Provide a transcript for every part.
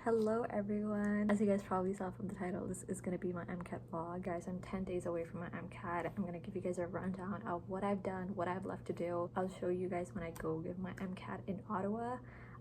Hello everyone. As you guys probably saw from the title, this is going to be my MCAT vlog. Guys, I'm 10 days away from my MCAT. I'm going to give you guys a rundown of what I've done, what I've left to do. I'll show you guys when I go give my MCAT in Ottawa.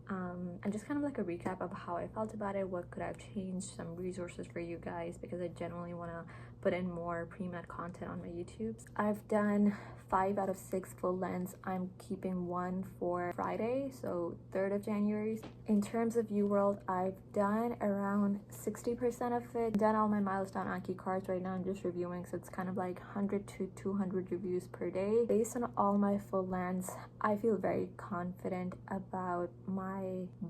And just kind of like a recap of how I felt about it, what could have changed, some resources for you guys, because I generally want to put in more pre-med content on my YouTubes. I've done 5 out of 6 full lengths. I'm keeping one for Friday, so 3rd of January. In terms of UWorld, I've done around 60% of it. Done all my Milesdown Anki cards. Right now I'm just reviewing, so it's kind of like 100 to 200 reviews per day. Based on all my full lengths, I feel very confident about my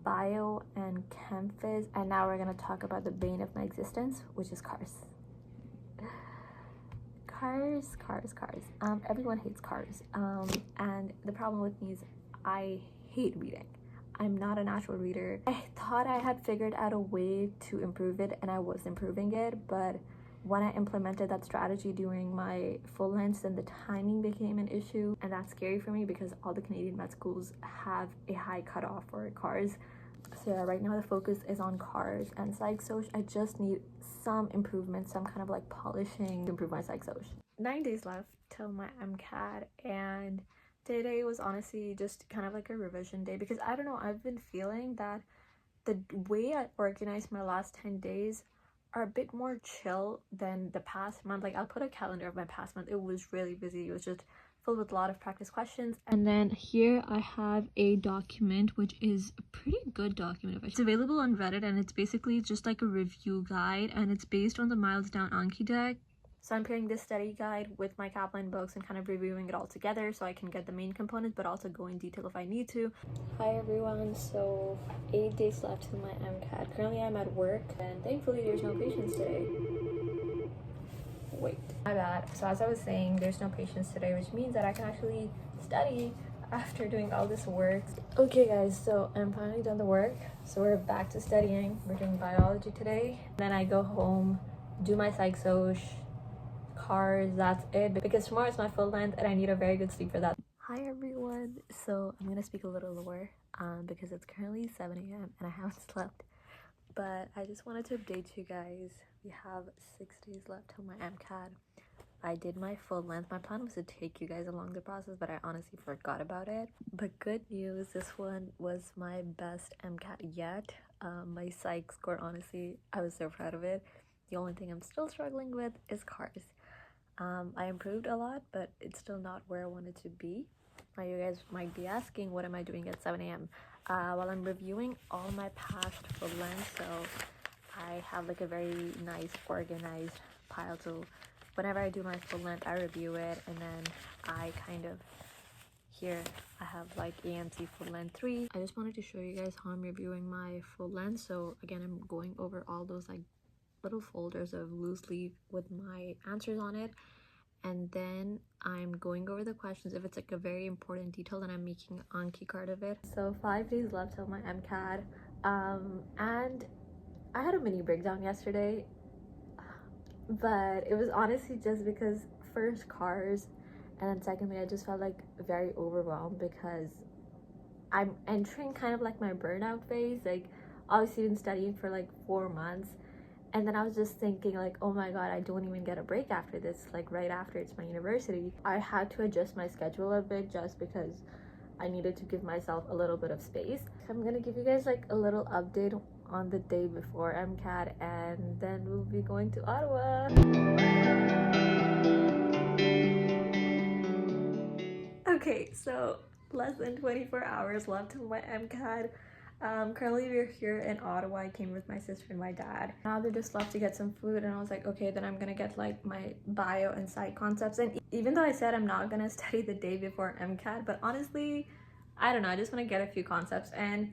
bio and chem phys. And now we're gonna talk about the bane of my existence, which is cars. Cars. Everyone hates cars. And the problem with me is I hate reading. I'm not a natural reader. I thought I had figured out a way to improve it, and I was improving it, but when I implemented that strategy during my full lengths, then the timing became an issue, and that's scary for me because all the Canadian med schools have a high cutoff for cars. So yeah, right now the focus is on cars and psych soc. I just need some improvement, some kind of like polishing to improve my psych soc. 9 days left till my MCAT, and today was honestly just kind of like a revision day because I don't know, I've been feeling that the way I organized my last 10 days are a bit more chill than the past month. Like, I'll put a calendar of my past month. It was really busy. It was just filled with a lot of practice questions. And then here I have a document, which is a pretty good document. It's available on Reddit, and it's basically just like a review guide, and it's based on the Milesdown Anki deck. So I'm pairing this study guide with my Kaplan books and kind of reviewing it all together so I can get the main components but also go in detail if I need to. Hi everyone, so 8 days left till my MCAT. Currently I'm at work and thankfully there's no patients today. Wait, my bad. So as I was saying, there's no patients today, which means that I can actually study after doing all this work. Okay guys, so I'm finally done the work. So we're back to studying. We're doing biology today. Then I go home, do my psych soc, cars, that's it, because tomorrow is my full length and I need a very good sleep for that. Hi everyone, so I'm gonna speak a little lower because it's currently 7 a.m. and I haven't slept, but I just wanted to update you guys. We have 6 days left till my MCAT. I did my full length. My plan was to take you guys along the process, but I honestly forgot about it. But good news, this one was my best MCAT yet. My psych score, honestly, I was so proud of it. The only thing I'm still struggling with is cars. I improved a lot, but it's still not where I wanted to be. Now you guys might be asking, what am I doing at 7 a.m? Well, I'm reviewing all my past full lengths, so I have like a very nice organized pile. So whenever I do my full length, I review it, and then I kind of, here I have like AAMC full length 3. I just wanted to show you guys how I'm reviewing my full length. So again, I'm going over all those like little folders of loose leaf with my answers on it, and then I'm going over the questions. If it's like a very important detail, then I'm making an Anki card of it. So 5 days left till my MCAT, and I had a mini breakdown yesterday, but it was honestly just because first cars, and then secondly I just felt like very overwhelmed because I'm entering kind of like my burnout phase. Like, obviously been studying for like 4 months, and then I was just thinking like, oh my god, I don't even get a break after this, like right after it's my university. I had to adjust my schedule a bit just because I needed to give myself a little bit of space. I'm gonna give you guys like a little update on the day before MCAT, and then we'll be going to Ottawa. Okay, so less than 24 hours left till my MCAT. Currently we're here in Ottawa. I came with my sister and my dad. Now they're just left to get some food, and I was like, okay, then I'm gonna get like my bio and psych concepts. And even though I said I'm not gonna study the day before MCAT, but honestly, I don't know, I just want to get a few concepts and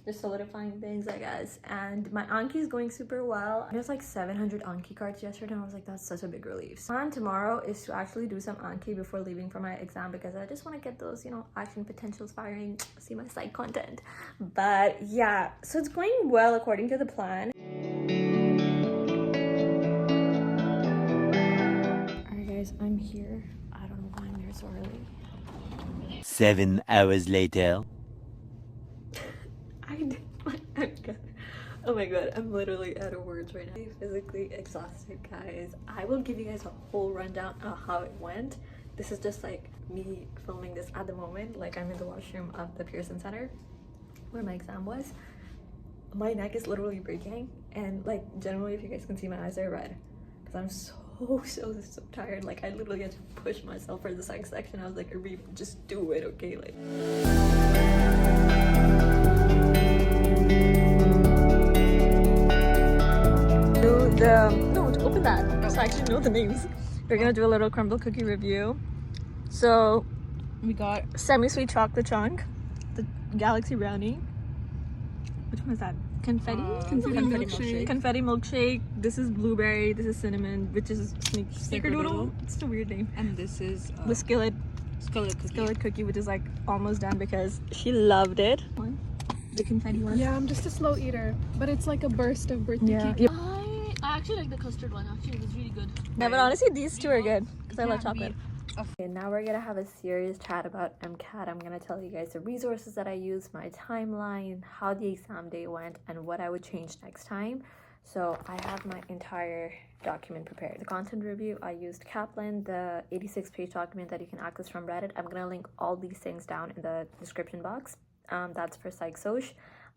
just solidifying things, I guess. And my Anki is going super well. There's like 700 Anki cards yesterday, and I was like, that's such a big relief. So plan tomorrow is to actually do some Anki before leaving for my exam, because I just want to get those, you know, action potentials firing, see my side content. But yeah, so it's going well according to the plan. Alright guys, I'm here. I don't know why I'm here so early. 7 hours later. I did my MCAT. Oh my god, I'm literally out of words right now. I'm physically exhausted, guys. I will give you guys a whole rundown of how it went. This is just like me filming this at the moment. Like, I'm in the washroom of the Pearson Center where my exam was. My neck is literally breaking, and like generally, if you guys can see, my eyes are red because I'm so tired. Like, I literally had to push myself for the psych section. I was like, Arif, just do it, okay? Like, no, to open that so I actually know the names. We're gonna do a little crumble cookie review. So we got semi-sweet chocolate chunk, the galaxy brownie. Which one is that? Confetti? Confetti milkshake. This is blueberry. This is cinnamon, which is snickerdoodle. It's a weird name. And this is the skillet cookie, which is like almost done because she loved it. The confetti one. Yeah, I'm just a slow eater, but it's like a burst of birthday cake. I actually like the custard one. Actually, it was really good. Yeah, but honestly, these two are good because I love chocolate. Okay, now we're gonna have a serious chat about MCAT. I'm gonna tell you guys the resources that I used, my timeline, how the exam day went, and what I would change next time. So I have my entire document prepared. The content review, I used Kaplan, the 86-page document that you can access from Reddit. I'm gonna link all these things down in the description box. That's for PsychSoc.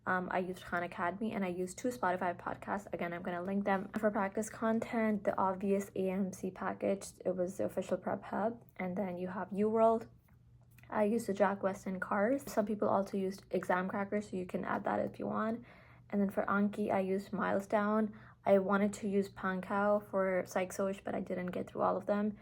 I used Khan Academy, and I used 2 Spotify podcasts. Again, I'm going to link them. For practice content, the obvious AAMC package, it was the official prep hub. And then you have UWorld. I used the JackWestin cars. Some people also used exam crackers, so you can add that if you want. And then for Anki, I used Milesdown. I wanted to use Pankao for PsychSoc, but I didn't get through all of them.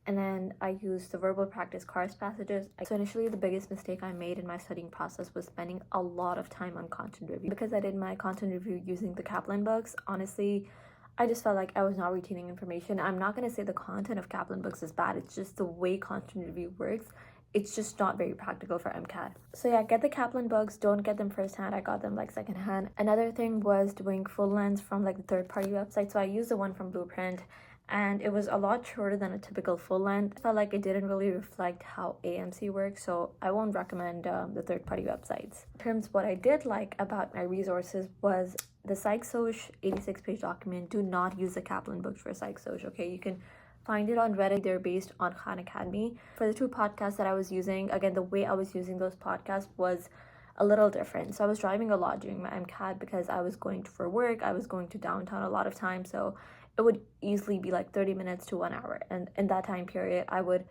And then I used the verbal practice cars passages. So initially, the biggest mistake I made in my studying process was spending a lot of time on content review. Because I did my content review using the Kaplan books, honestly, I just felt like I was not retaining information. I'm not going to say the content of Kaplan books is bad. It's just the way content review works. It's just not very practical for MCAT. So yeah, get the Kaplan books. Don't get them firsthand. I got them like secondhand. Another thing was doing full lengths from like the third-party website. So I used the one from Blueprint, and it was a lot shorter than a typical full length. I felt like it didn't really reflect how AAMC works, so I won't recommend the third-party websites. In terms of what I did like about my resources was the PsychSoc 86-page document. Do not use the Kaplan books for PsychSoc, okay? You can find it on Reddit. They're based on Khan Academy. For the 2 podcasts that I was using, again, the way I was using those podcasts was a little different. So I was driving a lot during my MCAT because I was going for work. I was going to downtown a lot of times, so it would easily be like 30 minutes to 1 hour. And in that time period, I would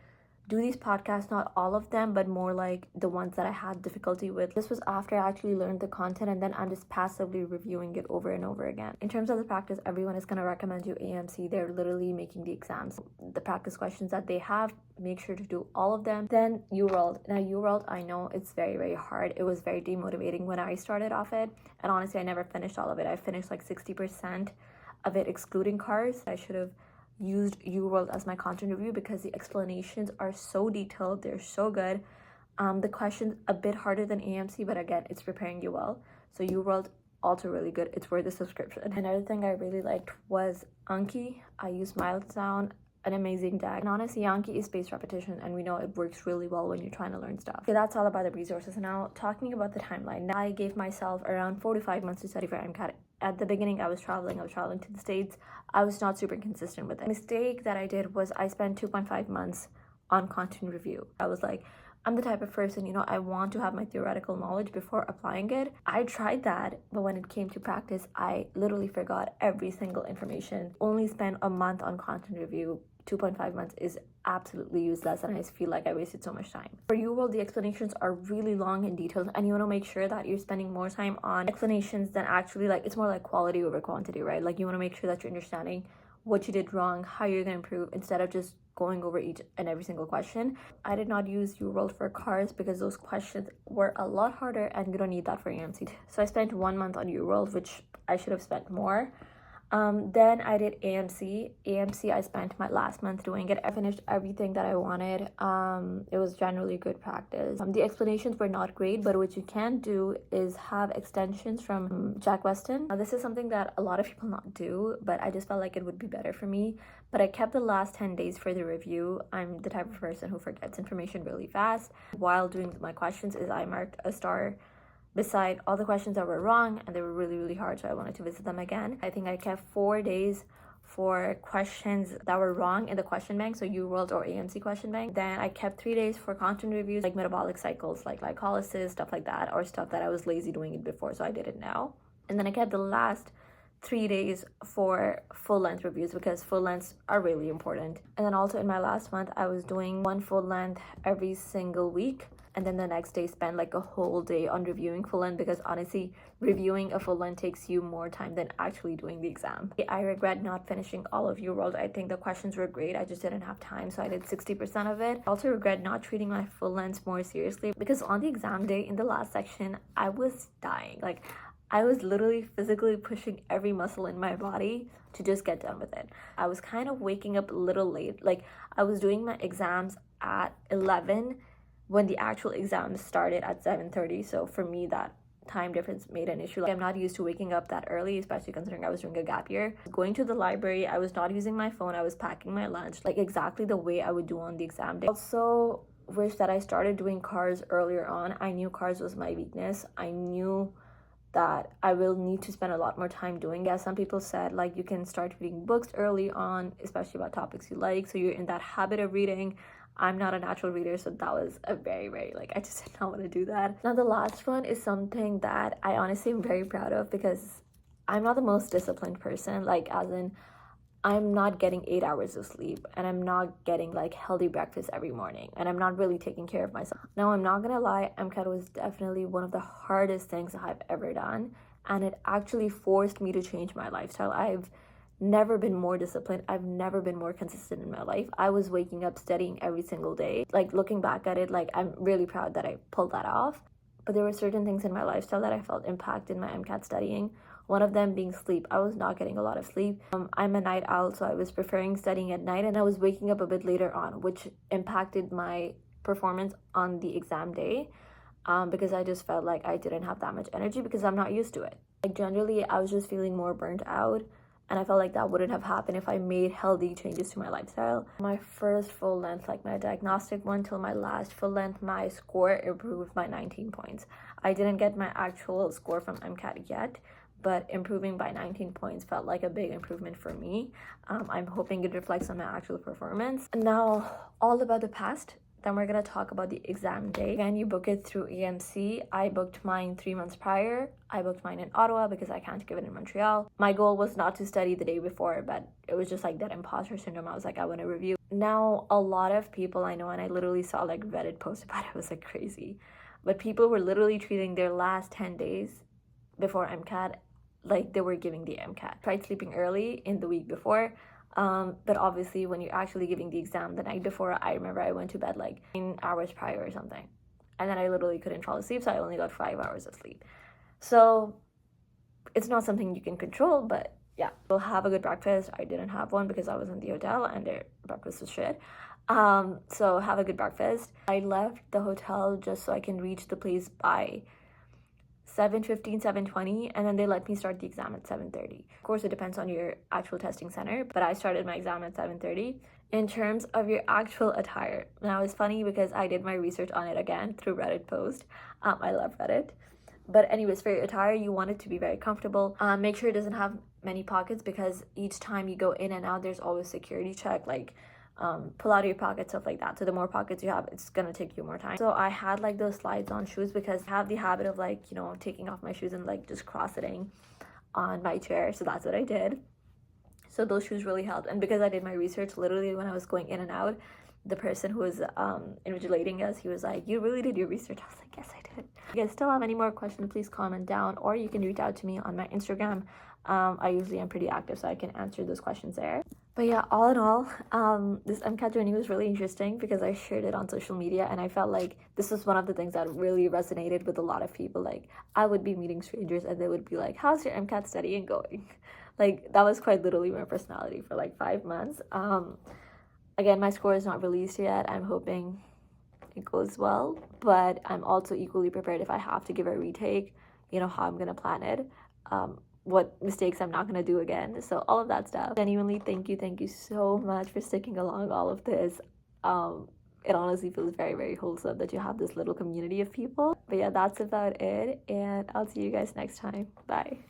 do these podcasts, not all of them, but more like the ones that I had difficulty with. This was after I actually learned the content, and then I'm just passively reviewing it over and over again. In terms of the practice, everyone is going to recommend you AAMC. They're literally making the exams. The practice questions that they have, make sure to do all of them. Then UWorld. Now UWorld, I know it's very hard. It was very demotivating when I started off it, and honestly, I never finished all of it. I finished like 60% of it excluding cars. I should have used UWorld as my content review because the explanations are so detailed. They're so good. The questions a bit harder than AAMC, but again, it's preparing you well. So UWorld, also really good. It's worth the subscription. Another thing I really liked was Anki. I used Milesdown, an amazing deck. And honestly, Anki is spaced repetition, and we know it works really well when you're trying to learn stuff. Okay, that's all about the resources. Now, talking about the timeline. Now, I gave myself around 4 to 5 months to study for MCAT. At the beginning, I was traveling to the States. I was not super consistent with it. The mistake that I did was I spent 2.5 months on content review. I was like, I'm the type of person, I want to have my theoretical knowledge before applying it. I tried that, but when it came to practice, I literally forgot every single information. Only spent a month on content review. 2.5 months is absolutely useless, and I just feel like I wasted so much time. For UWorld, the explanations are really long and detailed, and you want to make sure that you're spending more time on explanations than actually, like, it's more like quality over quantity, right? Like, you want to make sure that you're understanding what you did wrong, how you're going to improve, instead of just going over each and every single question. I did not use UWorld for cars because those questions were a lot harder, and you don't need that for AAMC. So I spent 1 month on UWorld, which I should have spent more. Then I did AAMC. AAMC, I spent my last month doing it. I finished everything that I wanted. It was generally good practice. The explanations were not great, but what you can do is have extensions from JackWestin. This is something that a lot of people not do, but I just felt like it would be better for me. But I kept the last 10 days for the review. I'm the type of person who forgets information really fast. While doing my questions, I marked a star beside all the questions that were wrong, and they were really, really hard, so I wanted to visit them again. I think I kept 4 days for questions that were wrong in the question bank, so UWorld or AAMC question bank. Then I kept 3 days for content reviews, like metabolic cycles, like glycolysis, stuff like that, or stuff that I was lazy doing it before, so I did it now. And then I kept the last 3 days for full length reviews, because full lengths are really important. And then also in my last month, I was doing 1 full length every single week, and then the next day spend like a whole day on reviewing full length, because honestly, reviewing a full length takes you more time than actually doing the exam. I regret not finishing all of UWorld. I think the questions were great, I just didn't have time, so I did 60% of it. I also regret not treating my full lengths more seriously, because on the exam day in the last section, I was dying. Like, I was literally physically pushing every muscle in my body to just get done with it. I was kind of waking up a little late. Like, I was doing my exams at 11 when the actual exams started at 7:30. So for me, that time difference made an issue. Like, I'm not used to waking up that early, especially considering I was doing a gap year. Going to the library, I was not using my phone. I was packing my lunch, like exactly the way I would do on the exam day. Also, wish that I started doing cars earlier on. I knew cars was my weakness. I knew that I will need to spend a lot more time doing it. Some people said, like, you can start reading books early on, especially about topics you like, so you're in that habit of reading. I'm not a natural reader, so that was a very, like, I just did not want to do that. Now, the last one is something that I honestly am very proud of, because I'm not the most disciplined person, like, as in, I'm not getting 8 hours of sleep, and I'm not getting like healthy breakfast every morning, and I'm not really taking care of myself. Now, I'm not gonna lie, MCAT was definitely one of the hardest things I've ever done, and it actually forced me to change my lifestyle. I've never been more disciplined. I've never been more consistent in my life. I was waking up studying every single day. Like, looking back at it, like, I'm really proud that I pulled that off. But there were certain things in my lifestyle that I felt impacted my MCAT studying. One of them being sleep. I was not getting a lot of sleep. I'm a night owl, so I was preferring studying at night, and I was waking up a bit later on, which impacted my performance on the exam day, because I just felt like I didn't have that much energy, because I'm not used to it. Like, generally, I was just feeling more burnt out, and I felt like that wouldn't have happened if I made healthy changes to my lifestyle. My first full length, like my diagnostic one, till my last full length, my score improved by 19 points. I didn't get my actual score from MCAT yet, but improving by 19 points felt like a big improvement for me. I'm hoping it reflects on my actual performance. Now, all about the past. Then we're gonna talk about the exam day. Again, you book it through AAMC. I booked mine 3 months prior. I booked mine in Ottawa because I can't give it in Montreal. My goal was not to study the day before, but it was just like that imposter syndrome. I was like, I want to review. Now, a lot of people I know, and I literally saw like Reddit posts about it, it was like crazy. But people were literally treating their last 10 days before MCAT like they were giving the MCAT. Tried sleeping early in the week before, but obviously when you're actually giving the exam the night before, I remember I went to bed like 9 hours prior or something, and then I literally couldn't fall asleep, so I only got 5 hours of sleep. So it's not something you can control, but yeah. We'll have a good breakfast. I didn't have one because I was in the hotel and their breakfast was shit. So have a good breakfast. I left the hotel just so I can reach the place by 7:15, 7:20, and then they let me start the exam at 7:30. Of course, it depends on your actual testing center, but I started my exam at 7:30. In terms of your actual attire, now it's funny because I did my research on it again through Reddit post. I love Reddit. But anyways, for your attire, you want it to be very comfortable. Make sure it doesn't have many pockets, because each time you go in and out, there's always security check, like pull out your pockets, stuff like that. So the more pockets you have, it's gonna take you more time. So I had like those slides on shoes, because I have the habit of like, you know, taking off my shoes and like just cross-sitting on my chair. So that's what I did. So those shoes really helped. And because I did my research, literally when I was going in and out, the person who was invigilating us, he was like, you really did your research? I was like, yes, I did. If you guys still have any more questions, please comment down, or you can reach out to me on my Instagram. I usually am pretty active, so I can answer those questions there. But yeah, all in all, this MCAT journey was really interesting because I shared it on social media, and I felt like this was one of the things that really resonated with a lot of people. Like, I would be meeting strangers and they would be like, how's your MCAT studying going? Like, that was quite literally my personality for like 5 months. Again, my score is not released yet. I'm hoping it goes well, but I'm also equally prepared if I have to give a retake, you know, how I'm gonna plan it, what mistakes I'm not gonna do again. So all of that stuff. Genuinely, thank you so much for sticking along all of this. it honestly feels very, very wholesome that you have this little community of people. But yeah, that's about it, and I'll see you guys next time. Bye.